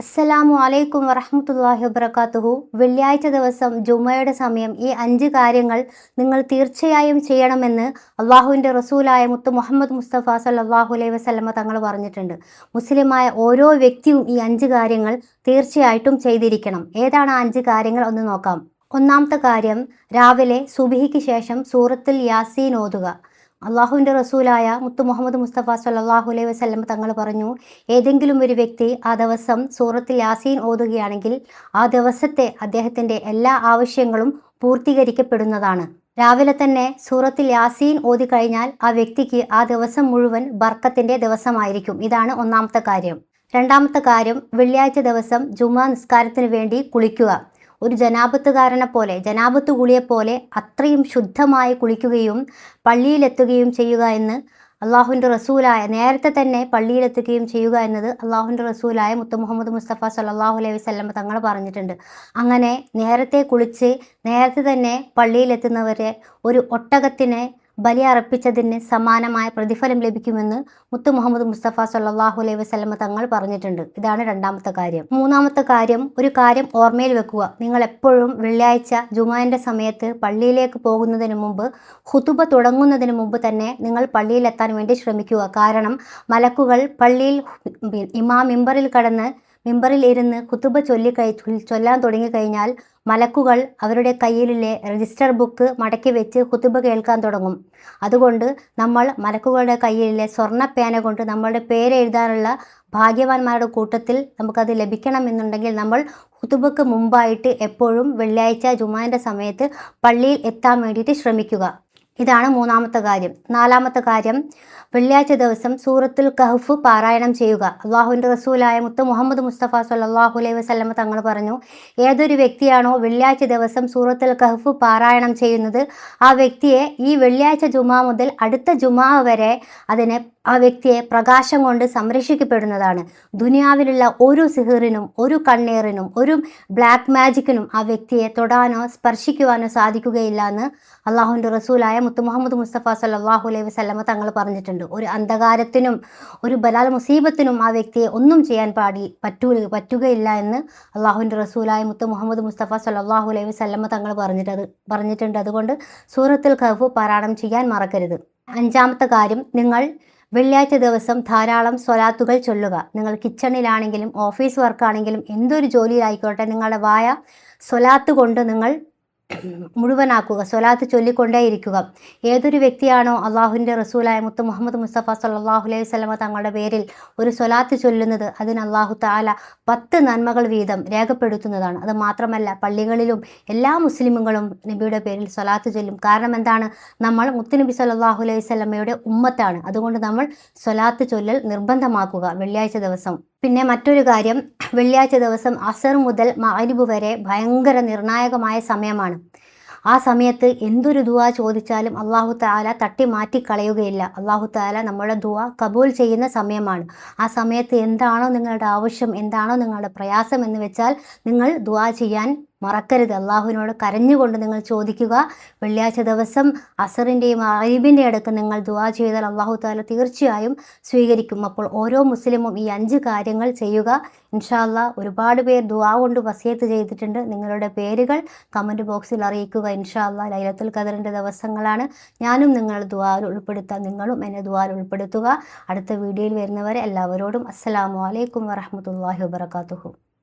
അസ്സലാമു അലൈക്കും വറഹ്മത്തുള്ളാഹി വബറകാതുഹു. വെള്ളിയാഴ്ച ദിവസം ജുമയുടെ സമയം ഈ 5 കാര്യങ്ങൾ നിങ്ങൾ തീർച്ചയായും ചെയ്യണമെന്ന് അള്ളാഹുവിൻ്റെ റസൂലായ മുത്ത് മുഹമ്മദ് മുസ്തഫ സല്ലല്ലാഹു അലൈഹി വസല്ലമ തങ്ങൾ പറഞ്ഞിട്ടുണ്ട്. മുസ്ലിമായ ഓരോ വ്യക്തിയും ഈ 5 കാര്യങ്ങൾ തീർച്ചയായിട്ടും ചെയ്തിരിക്കണം. ഏതാണ് ആ 5 കാര്യങ്ങൾ ഒന്ന് നോക്കാം. ഒന്നാമത്തെ കാര്യം, രാവിലെ സുബ്ഹിക്ക് ശേഷം സൂറത്തുൽ യാസീൻ ഓതുക. അള്ളാഹുവിൻ്റെ റസൂലായ മുത്ത് മുഹമ്മദ് മുസ്തഫ സല്ലല്ലാഹു അലൈഹി വസല്ലം തങ്ങൾ പറഞ്ഞു, ഏതെങ്കിലും ഒരു വ്യക്തി ആ ദിവസം സൂറത്തുൽ യാസീൻ ഓതുകയാണെങ്കിൽ ആ ദിവസത്തെ അദ്ദേഹത്തിൻ്റെ എല്ലാ ആവശ്യങ്ങളും പൂർത്തീകരിക്കപ്പെടുന്നതാണ്. രാവിലെ തന്നെ സൂറത്തുൽ യാസീൻ ഓതി കഴിഞ്ഞാൽ ആ വ്യക്തിക്ക് ആ ദിവസം മുഴുവൻ ബർക്കത്തിൻ്റെ ദിവസമായിരിക്കും. ഇതാണ് ഒന്നാമത്തെ കാര്യം. രണ്ടാമത്തെ കാര്യം, വെള്ളിയാഴ്ച ദിവസം ജുമാ നിസ്കാരത്തിന് വേണ്ടി കുളിക്കുക. ഒരു ജനാപത്തുകാരനെ പോലെ, ജനാപത്ത് കുളിയെപ്പോലെ അത്രയും ശുദ്ധമായി കുളിക്കുകയും പള്ളിയിലെത്തുകയും ചെയ്യുക എന്ന് അള്ളാഹുവിൻ്റെ റസൂലായ, നേരത്തെ തന്നെ പള്ളിയിലെത്തുകയും ചെയ്യുക എന്നത് അള്ളാഹുവിൻ്റെ റസൂലായ മുത്ത് മുഹമ്മദ് മുസ്തഫ സല്ലല്ലാഹു അലൈഹി വസല്ലം തങ്ങൾ പറഞ്ഞിട്ടുണ്ട്. അങ്ങനെ നേരത്തെ കുളിച്ച് നേരത്തെ തന്നെ പള്ളിയിലെത്തുന്നവരെ ഒരു ഒട്ടകത്തിനെ ബലി അർപ്പിച്ചതിന് സമാനമായ പ്രതിഫലം ലഭിക്കുമെന്ന് മുത്ത് മുഹമ്മദ് മുസ്തഫ സല്ലല്ലാഹു അലൈഹി വസല്ലമ തങ്ങൾ പറഞ്ഞിട്ടുണ്ട്. ഇതാണ് രണ്ടാമത്തെ കാര്യം. മൂന്നാമത്തെ കാര്യം, ഒരു കാര്യം ഓർമ്മയിൽ വെക്കുക. നിങ്ങൾ എപ്പോഴും വെള്ളിയാഴ്ച ജുമാൻ്റെ സമയത്ത് പള്ളിയിലേക്ക് പോകുന്നതിന് മുമ്പ്, ഖുതുബ തുടങ്ങുന്നതിന് മുമ്പ് തന്നെ നിങ്ങൾ പള്ളിയിലെത്താൻ വേണ്ടി ശ്രമിക്കുക. കാരണം മലക്കുകൾ പള്ളിയിൽ ഇമാം മിമ്പറിൽ ഇരുന്ന് ഖുതുബ ചൊല്ലാൻ തുടങ്ങിക്കഴിഞ്ഞാൽ മലക്കുകൾ അവരുടെ കയ്യിലെ രജിസ്റ്റർ ബുക്ക് മടക്കി വെച്ച് ഖുതുബ കേൾക്കാൻ തുടങ്ങും. അതുകൊണ്ട് നമ്മൾ മലക്കുകളുടെ കയ്യിലെ സ്വർണ്ണ പേന കൊണ്ട് നമ്മളുടെ പേരെഴുതാനുള്ള ഭാഗ്യവാന്മാരുടെ കൂട്ടത്തിൽ നമുക്കത് ലഭിക്കണമെന്നുണ്ടെങ്കിൽ നമ്മൾ ഖുതുബക്ക് മുമ്പായിട്ട് എപ്പോഴും വെള്ളിയാഴ്ച ജുമാൻ്റെ സമയത്ത് പള്ളിയിൽ എത്താൻ വേണ്ടിയിട്ട് ശ്രമിക്കുക. ഇതാണ് മൂന്നാമത്തെ കാര്യം. നാലാമത്തെ കാര്യം, വെള്ളിയാഴ്ച ദിവസം സൂറത്തുൽ കഹ്ഫ് പാരായണം ചെയ്യുക. അള്ളാഹുവിൻ്റെ റസൂലായ മുത്ത് മുഹമ്മദ് മുസ്തഫ സല്ലല്ലാഹു അലൈഹി വസല്ലമ തങ്ങൾ പറഞ്ഞു, ഏതൊരു വ്യക്തിയാണോ വെള്ളിയാഴ്ച ദിവസം സൂറത്തുൽ കഹ്ഫ് പാരായണം ചെയ്യുന്നത്, ആ വ്യക്തിയെ ഈ വെള്ളിയാഴ്ച ജുമാ മുതൽ അടുത്ത ജുമാ വരെ ആ വ്യക്തിയെ പ്രകാശം കൊണ്ട് സംരക്ഷിക്കപ്പെടുന്നതാണ്. ദുനിയാവിലുള്ള ഒരു സിഹിറിനും ഒരു കണ്ണീറിനും ഒരു ബ്ലാക്ക് മാജിക്കിനും ആ വ്യക്തിയെ തൊടാനോ സ്പർശിക്കുവാനോ സാധിക്കുകയില്ല എന്ന് അള്ളാഹുവിൻ്റെ റസൂലായ മുത്ത് മുഹമ്മദ് മുസ്തഫ സല്ലല്ലാഹു അലൈഹി വസല്ലമ തങ്ങൾ പറഞ്ഞിട്ടുണ്ട്. ഒരു അന്ധകാരത്തിനും ഒരു ബലാൽ മുസീബത്തിനും ആ വ്യക്തിയെ ഒന്നും ചെയ്യാൻ പറ്റുകയില്ല എന്ന് അള്ളാഹുവിൻ്റെ റസൂലായ മുത്ത് മുഹമ്മദ് മുസ്തഫ സല്ലല്ലാഹു അലൈഹി വസല്ലമ തങ്ങൾ പറഞ്ഞിട്ടുണ്ട്. അതുകൊണ്ട് സൂറത്തുൽ കഹ്ഫ് പാരായണം ചെയ്യാൻ മറക്കരുത്. അഞ്ചാമത്തെ കാര്യം, നിങ്ങൾ വെള്ളിയാഴ്ച ദിവസം ധാരാളം സ്വലാത്തുകൾ ചൊല്ലുക. നിങ്ങൾ കിച്ചണിലാണെങ്കിലും ഓഫീസ് വർക്കാണെങ്കിലും എന്തൊരു ജോലിയിലായിക്കോട്ടെ, നിങ്ങളുടെ വായ സ്വലാത്ത് കൊണ്ട് നിങ്ങൾ മുഴുവനാക്കുക. സ്വലാത്ത് ചൊല്ലിക്കൊണ്ടേയിരിക്കുക. ഏതൊരു വ്യക്തിയാണോ അള്ളാഹുവിൻ്റെ റസൂലായ മുത്ത് മുഹമ്മദ് മുസ്തഫ സല്ലല്ലാഹു അലൈഹി വസല്ലമ തങ്ങളുടെ പേരിൽ ഒരു സ്വലാത്ത് ചൊല്ലുന്നത്, അതിന് അള്ളാഹു തആല 10 നന്മകൾ വീതം രേഖപ്പെടുത്തുന്നതാണ്. അത് മാത്രമല്ല, പള്ളികളിലും എല്ലാ മുസ്ലിമുകളും നബിയുടെ പേരിൽ സ്വലാത്ത് ചൊല്ലും. കാരണം എന്താണ്? നമ്മൾ മുത്തുനബി സല്ലല്ലാഹു അലൈഹി വസല്ലമയുടെ ഉമ്മത്താണ്. അതുകൊണ്ട് നമ്മൾ സ്വലാത്ത് ചൊല്ലൽ നിർബന്ധമാക്കുക വെള്ളിയാഴ്ച ദിവസം. പിന്നെ മറ്റൊരു കാര്യം, വെള്ളിയാഴ്ച ദിവസം അസർ മുതൽ മഗ്‌രിബ് വരെ ഭയങ്കര നിർണായകമായ സമയമാണ്. ആ സമയത്ത് എന്തൊരു ദുആ ചോദിച്ചാലും അല്ലാഹു തആല തട്ടി മാറ്റിക്കളയുകയില്ല. അല്ലാഹു തആല നമ്മുടെ ദുആ കബൂൽ ചെയ്യുന്ന സമയമാണ്. ആ സമയത്ത് എന്താണോ നിങ്ങളുടെ ആവശ്യം, എന്താണോ നിങ്ങളുടെ പ്രയാസം എന്ന് വെച്ചാൽ നിങ്ങൾ ദുആ ചെയ്യാൻ മറക്കരുത്. അള്ളാഹുവിനോട് കരഞ്ഞുകൊണ്ട് നിങ്ങൾ ചോദിക്കുക. വെള്ളിയാഴ്ച ദിവസം അസറിൻ്റെയും മഗ്‌രിബിൻ്റെയും ഇടയ്ക്ക് നിങ്ങൾ ദുആ ചെയ്താൽ അള്ളാഹു തആല തീർച്ചയായും സ്വീകരിക്കും. അപ്പോൾ ഓരോ മുസ്ലിമും ഈ 5 കാര്യങ്ങൾ ചെയ്യുക. ഇൻഷാ അല്ലാഹ് ഒരുപാട് പേർ ദുആ കൊണ്ട് വസിയത്ത് ചെയ്തിട്ടുണ്ട്. നിങ്ങളുടെ പേരുകൾ കമൻറ്റ് ബോക്സിൽ അറിയിക്കുക. ഇൻഷാ അല്ലാഹ് ലൈലത്തുൽ ഖദറിൻ്റെ ദിവസങ്ങളാണ്. ഞാനും നിങ്ങളുടെ ദുആയിൽ ഉൾപ്പെടുത്താം, നിങ്ങളും എന്നെ ദുആയിൽ ഉൾപ്പെടുത്തുക. അടുത്ത വീഡിയോയിൽ വരുന്നവരെ എല്ലാവരോടും അസ്സലാമു അലൈക്കും വറഹ്മത്തുള്ളാഹി വബറകാതുഹു.